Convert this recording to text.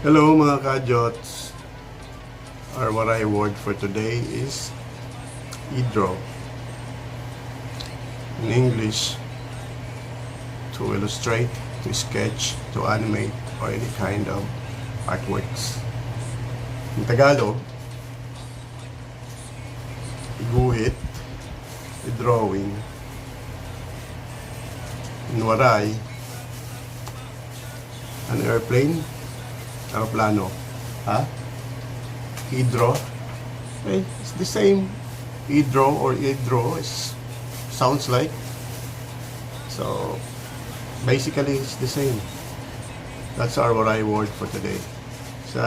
Hello mga kajots. Our Waray word for today is draw. In English, to illustrate, to sketch, to animate, or any kind of artworks. In Tagalog, iguhit, drawing. In Waray, an airplane, aeroplano. Draw. It's the same. Draw or draw sounds like. So basically it's the same. That's our Waray word for today. So